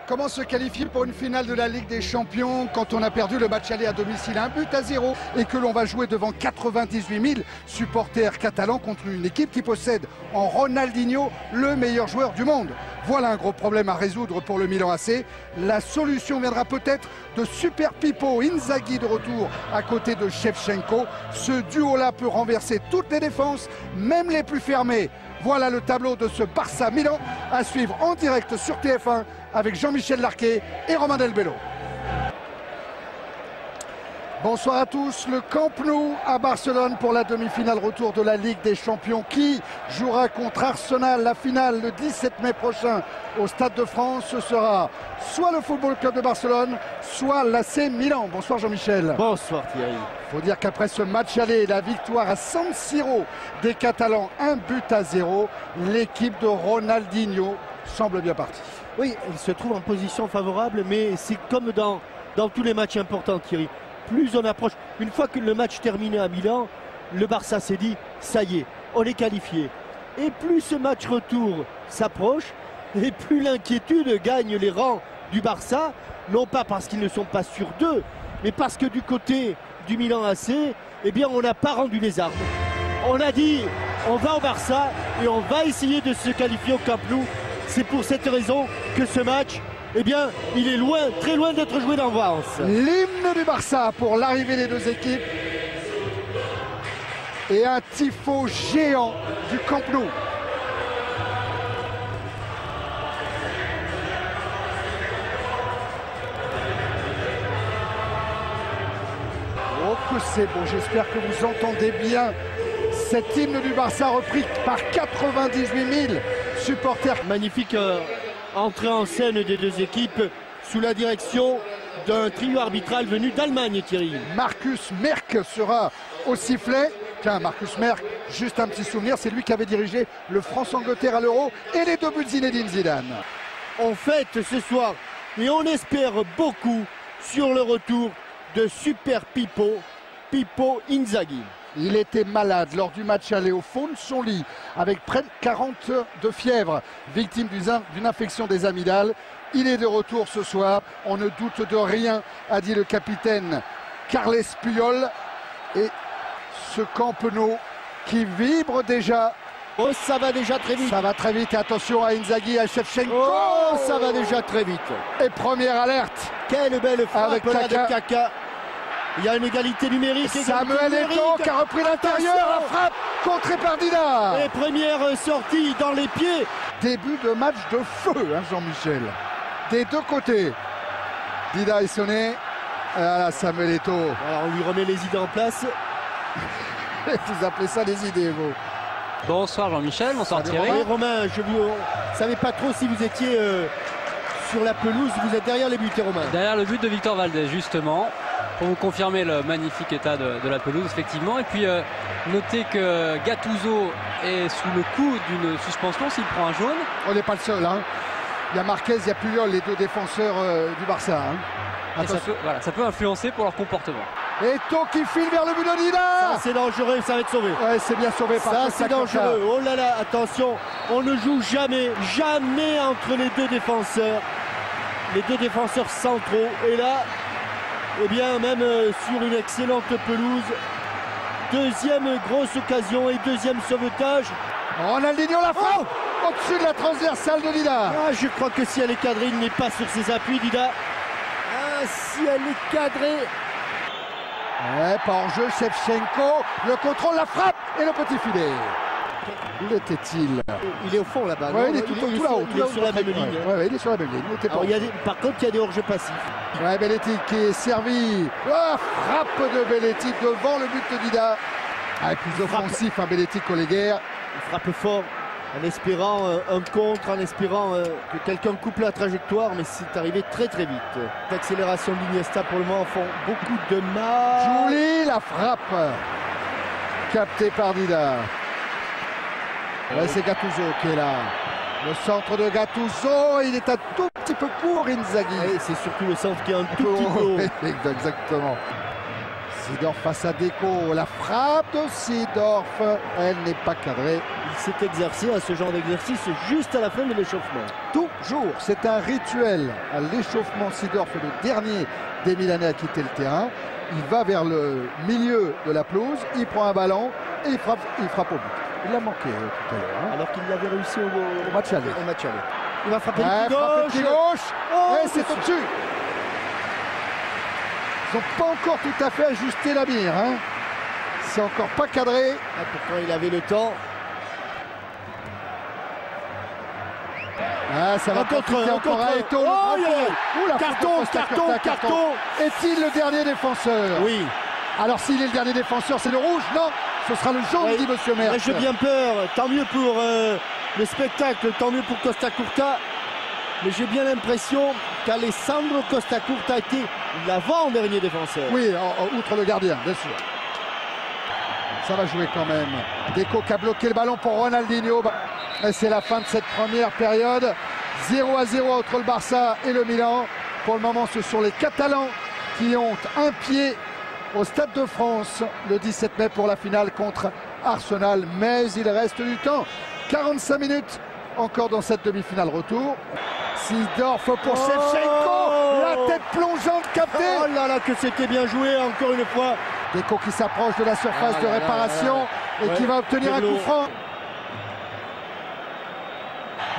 Comment se qualifier pour une finale de la Ligue des Champions quand on a perdu le match aller à domicile 1-0 et que l'on va jouer devant 98 000 supporters catalans contre une équipe qui possède en Ronaldinho le meilleur joueur du monde? Voilà un gros problème à résoudre pour le Milan AC. La solution viendra peut-être de Super Pippo Inzaghi de retour à côté de Shevchenko. Ce duo-là peut renverser toutes les défenses, même les plus fermées. Voilà le tableau de ce Barça-Milan à suivre en direct sur TF1 avec Jean-Michel Larquet et Romain Delbello. Bonsoir à tous, le Camp Nou à Barcelone pour la demi-finale retour de la Ligue des Champions qui jouera contre Arsenal. La finale le 17 mai prochain au Stade de France. Ce sera soit le Football Club de Barcelone, soit l'AC Milan. Bonsoir Jean-Michel. Bonsoir Thierry. Il faut dire qu'après ce match aller, la victoire à San Siro des Catalans, 1-0, l'équipe de Ronaldinho semble bien partie. Oui, elle se trouve en position favorable, mais c'est comme dans tous les matchs importants Thierry. Plus on approche, une fois que le match terminé à Milan, le Barça s'est dit, ça y est, on est qualifié. Et plus ce match retour s'approche, et plus l'inquiétude gagne les rangs du Barça, non pas parce qu'ils ne sont pas sûrs d'eux, mais parce que du côté du Milan AC, eh bien on n'a pas rendu les armes. On a dit, on va au Barça et on va essayer de se qualifier au Camp Nou. C'est pour cette raison que ce match, eh bien, il est loin, très loin d'être joué d'avance. L'hymne du Barça pour l'arrivée des deux équipes. Et un tifo géant du Camp Nou. Oh que c'est beau, j'espère que vous entendez bien cet hymne du Barça repris par 98 000 supporters. Magnifique entrée en scène des deux équipes sous la direction d'un trio arbitral venu d'Allemagne, Thierry. Markus Merck sera au sifflet. Tiens, Markus Merck, juste un petit souvenir, c'est lui qui avait dirigé le France-Angleterre à l'Euro et les 2 buts de Zinedine Zidane. On fête ce soir et on espère beaucoup sur le retour de Super Pippo Inzaghi. Il était malade lors du match aller au fond de son lit avec près de 40 de fièvre, victime d'une infection des amygdales. Il est de retour ce soir, on ne doute de rien, a dit le capitaine Carles Puyol. Et ce Camp Nou qui vibre déjà. Oh, ça va déjà très vite. Ça va très vite et attention à Inzaghi, à Shevchenko. Oh, ça va déjà très vite. Et première alerte. Quelle belle frappe avec là de Kaka. Il y a une égalité numérique. Samuel Eto'o qui a repris l'intérieur, la frappe contrée par Dida. Et première sortie dans les pieds. Début de match de feu, hein, Jean-Michel. Des deux côtés. Dida est sonné. Voilà, Samuel Eto'o. Alors on lui remet les idées en place. Vous appelez ça des idées, vous? Bonsoir Jean-Michel, bonsoir Thierry. Oui, Romain, je ne savais pas trop si vous étiez sur la pelouse. Vous êtes derrière les buts, Romain. Derrière le but de Victor Valdés, justement. Pour vous confirmer le magnifique état de la pelouse, effectivement. Et puis, notez que Gattuso est sous le coup d'une suspension s'il prend un jaune. On n'est pas le seul. Hein. Il y a Marquez, il y a Puyol, les deux défenseurs du Barça. Hein. Et ça peut influencer pour leur comportement. Eto'o qui file vers le but de Dida. Ça, c'est dangereux, ça va être sauvé. Ouais, c'est bien sauvé par ça, c'est dangereux. Oh là là, attention, on ne joue jamais entre les deux défenseurs. Les deux défenseurs centraux. Et là, eh bien, même sur une excellente pelouse, deuxième grosse occasion et deuxième sauvetage. Ronaldinho la frappe au-dessus de la transversale de Dida. Ah, je crois que si elle est cadrée, il n'est pas sur ses appuis, Dida. Ah, si elle est cadrée. Ouais, pas en jeu, Shevchenko, le contrôle, la frappe et le petit filet. Où était-il? Il est au fond là-bas. Ouais, il est tout là-haut. Il est sur la même ligne. Ouais, il est sur la même ligne. Par contre, il y a des hors-jeux passifs. Ouais, Belletti qui est servi. Oh, frappe de Belletti devant le but de Dida. Ah, plus offensif, hein, Belletti Colleguer. Il frappe fort en espérant un contre, en espérant que quelqu'un coupe la trajectoire, mais c'est arrivé très très vite. L'accélération d'Iniesta pour le moment font beaucoup de mal. Juli, la frappe captée par Dida. Ouais, c'est Gattuso qui est là. Le centre de Gattuso, il est un tout petit peu court, Inzaghi. Et c'est surtout le centre qui est un tout petit peu haut. Exactement. Seedorf face à Deco, la frappe de Seedorf, elle n'est pas cadrée. Il s'est exercé à ce genre d'exercice juste à la fin de l'échauffement. Toujours, c'est un rituel à l'échauffement. Seedorf est le dernier des Milanais à quitter le terrain. Il va vers le milieu de la pelouse, il prend un ballon et il frappe au but. Il l'a manqué tout à l'heure. Hein. Alors qu'il l'avait réussi au match aller. Il va frapper le pied gauche. Oh, et c'est au-dessus. Ils n'ont pas encore tout à fait ajusté la mire. Hein. C'est encore pas cadré. Ah, pourtant il avait le temps. Ah, ça va compliquer encore à Eto'o. Carton. Est-il le dernier défenseur? Oui. Alors s'il est le dernier défenseur, c'est le rouge? Non, ce sera le jaune, dit Monsieur Merck. J'ai bien peur. Tant mieux pour le spectacle, tant mieux pour Costa Curta. Mais j'ai bien l'impression qu'Alessandro Costa Curta a été l'avant-dernier défenseur. Oui, outre le gardien, bien sûr. Ça va jouer quand même. Deco qui a bloqué le ballon pour Ronaldinho. Et c'est la fin de cette première période. 0-0 entre le Barça et le Milan. Pour le moment, ce sont les Catalans qui ont un pied au Stade de France le 17 mai pour la finale contre Arsenal. Mais il reste du temps. 45 minutes encore dans cette demi-finale retour. Seedorf pour Shevchenko. La tête plongeante captée. Oh là là, que c'était bien joué encore une fois. Deco qui s'approche de la surface de réparation et qui va obtenir un coup franc.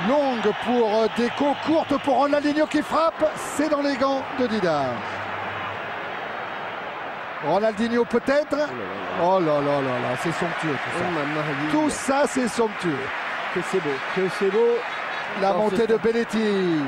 Longue pour Deco, courte pour Ronaldinho qui frappe. C'est dans les gants de Dida. Ronaldinho peut-être. Oh là là là là, c'est somptueux tout ça. Tout ça c'est somptueux. Que c'est beau, La montée de Belletti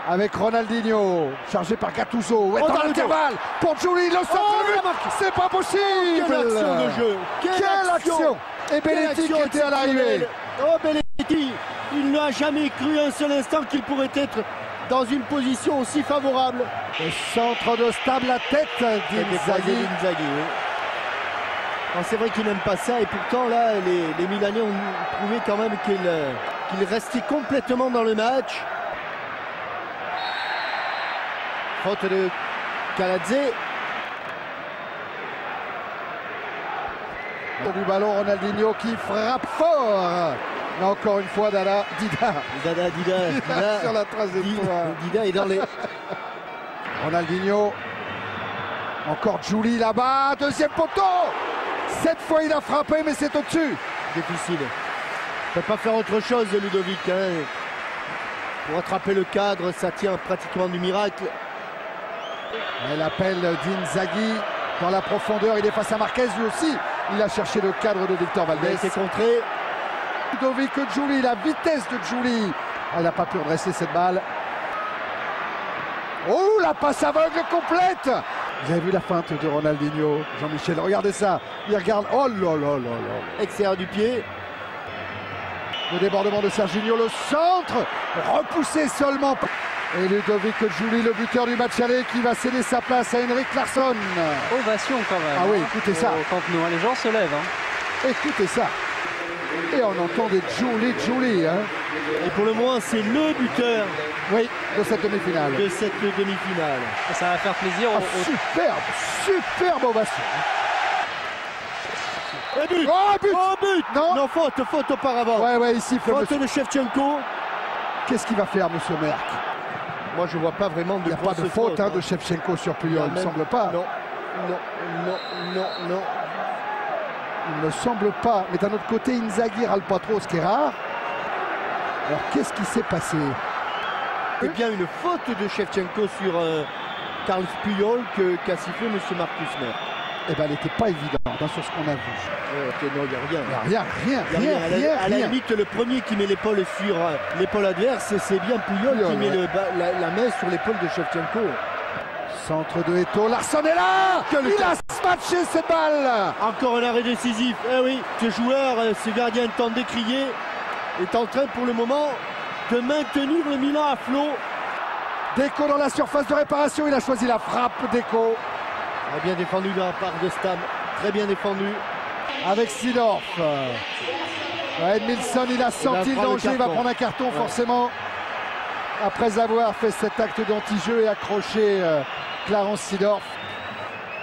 avec Ronaldinho, chargé par Gattuso. Dans l'intervalle pour Giuli, le centre de but. C'est pas possible. Quelle action de jeu. Quelle action. Et Belletti qui était à l'arrivée. Oh Belletti, il n'a jamais cru un seul instant qu'il pourrait être dans une position aussi favorable. Le centre de stable, la tête d'Inzaghi. C'est vrai qu'il n'aime pas ça et pourtant là les Milanais ont prouvé quand même qu'il restait complètement dans le match. Faute de Kaladze. Du ballon, Ronaldinho qui frappe fort. Mais encore une fois, Dida sur la trajectoire. Dida est dans les... Ronaldinho. Encore Giuli là-bas. Deuxième poteau. Cette fois, il a frappé, mais c'est au-dessus. Difficile. Il ne peut pas faire autre chose, Ludovic. Hein. Pour attraper le cadre, ça tient pratiquement du miracle. Et l'appel d'Inzaghi dans la profondeur. Il est face à Marquez, lui aussi. Il a cherché le cadre de Victor Valdés. Il a été contré. Ludovic Giuli, la vitesse de Giuli. Elle n'a pas pu redresser cette balle. Oh, la passe aveugle complète. Vous avez vu la feinte de Ronaldinho, Jean-Michel, regardez ça. Il regarde, oh là là là là. Extérieur du pied. Le débordement de Serginho, le centre, repoussé seulement. Et Ludovic Giuli, le buteur du match aller, qui va céder sa place à Henrik Larsson. Ovation quand même. Ah oui, écoutez ça. Quand les gens se lèvent. Hein. Écoutez ça. Et on entend des Giuli. Hein. Et pour le moment, c'est le buteur. Oui, de cette demi-finale. Et ça va faire plaisir. Superbe ovation. Et but. But. Non, faute auparavant. Ouais, ici. Faute de Shevchenko. Qu'est-ce qu'il va faire, Monsieur Merck? Moi, je vois pas vraiment de... Il n'y a pas de faute de Shevchenko sur Puyol, il ne semble pas. Non. Il ne semble pas. Mais d'un autre côté, Inzaghi râle pas trop, ce qui est rare. Alors, qu'est-ce qui s'est passé? C'est bien une faute de Shevchenko sur Carles Puyol qu'a sifflé M. Marcus Merck. Eh bien, elle n'était pas évidente sur ce qu'on a vu. Non, il n'y a rien. Rien. À la limite, le premier qui met l'épaule sur l'épaule adverse, c'est bien Puyol qui met la main sur l'épaule de Shevchenko. Centre de Eto'o, Larsson est là. Il a smatché cette balle. Encore un arrêt décisif. Eh oui, ce joueur, ce gardien tant décrié, est en train pour le moment de maintenir le Milan à flot. Deco dans la surface de réparation, il a choisi la frappe. Deco. Bien défendu de la part de Stam, très bien défendu. Avec Seedorf. Edmilson, il a senti le danger, il va prendre un carton forcément. Après avoir fait cet acte d'anti-jeu et accroché Clarence Seedorf.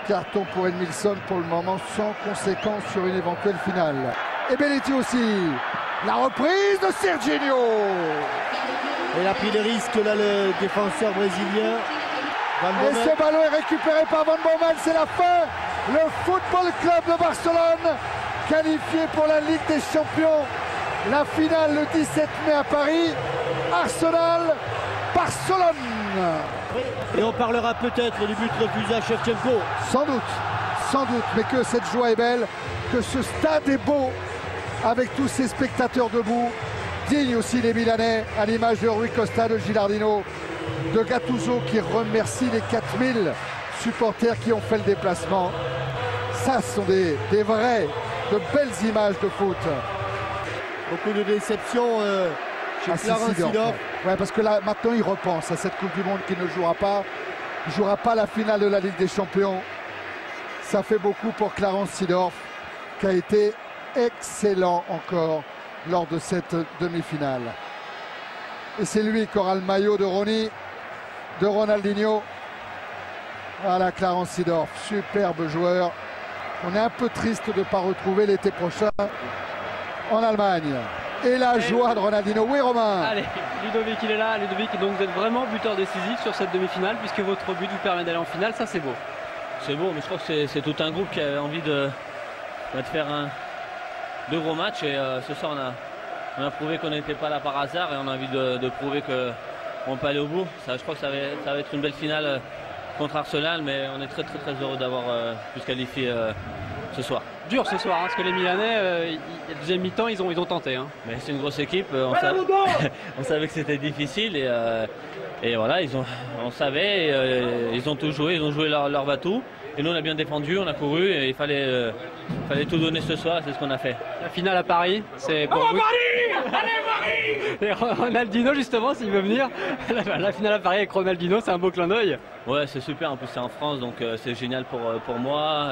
Carton pour Edmilson pour le moment, sans conséquence sur une éventuelle finale. Et Belletti aussi. La reprise de Serginho. Il a pris le risque là, le défenseur brésilien. Et ce ballon est récupéré par Van Bommel, c'est la fin. Le Football Club de Barcelone, qualifié pour la Ligue des Champions. La finale le 17 mai à Paris. Arsenal, Barcelone. Et on parlera peut-être du but refusé à Shevchenko. Sans doute, mais que cette joie est belle, que ce stade est beau, avec tous ces spectateurs debout, digne aussi des Milanais, à l'image de Rui Costa, de Gilardino, de Gattuso qui remercie les 4000 supporters qui ont fait le déplacement. Ça, ce sont des vraies, de belles images de foot. Beaucoup de déceptions chez Clarence Seedorf. Ouais, parce que là, maintenant, il repense à cette Coupe du Monde qui ne jouera pas. Il ne jouera pas la finale de la Ligue des Champions. Ça fait beaucoup pour Clarence Seedorf, qui a été excellent encore lors de cette demi-finale. Et c'est lui qui aura le maillot de Ronny, de Ronaldinho. Voilà, Clarence Seedorf, superbe joueur. On est un peu triste de ne pas retrouver l'été prochain en Allemagne. Et la joie de Ronaldinho. Oui, Romain. Allez, Ludovic, il est là. Ludovic, donc vous êtes vraiment buteur décisif sur cette demi-finale, puisque votre but vous permet d'aller en finale. Ça, c'est beau. C'est beau, mais je crois que c'est tout un groupe qui avait envie de faire deux gros matchs. Et ce soir, on a prouvé qu'on n'était pas là par hasard et on a envie de prouver qu'on peut aller au bout. Ça, je crois que ça va être une belle finale contre Arsenal, mais on est très heureux d'avoir pu se qualifier ce soir. Dur ce soir, hein, parce que les Milanais, la deuxième mi-temps, ils ont tenté. Hein. Mais c'est une grosse équipe, on savait que c'était difficile et voilà, on savait, ils ont tout joué, ils ont joué leur bateau. Et nous on a bien défendu, on a couru et il fallait tout donner ce soir, c'est ce qu'on a fait. La finale à Paris, c'est pour vous. Et Ronaldinho justement, s'il veut venir, la finale à Paris avec Ronaldinho, c'est un beau clin d'œil. Ouais, c'est super, en plus c'est en France, donc c'est génial pour moi.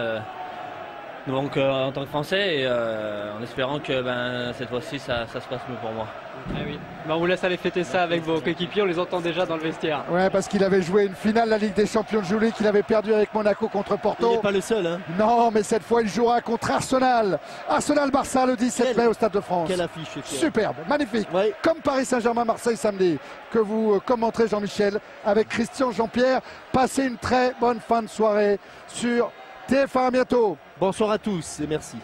Donc en tant que Français, et en espérant que cette fois-ci ça se passe mieux pour moi. Eh oui. On vous laisse aller fêter ça avec vos coéquipiers, on les entend déjà dans le vestiaire. Ouais, parce qu'il avait joué une finale de la Ligue des Champions de Julie qu'il avait perdu avec Monaco contre Porto. Il n'est pas le seul. Hein. Non, mais cette fois il jouera contre Arsenal. Arsenal-Barça le 17 mai au Stade de France. Quelle affiche. Superbe, magnifique. Ouais. Comme Paris Saint-Germain-Marseille samedi, que vous commenterez Jean-Michel avec Christian Jean-Pierre. Passez une très bonne fin de soirée sur TF1. À bientôt. Bonsoir à tous et merci.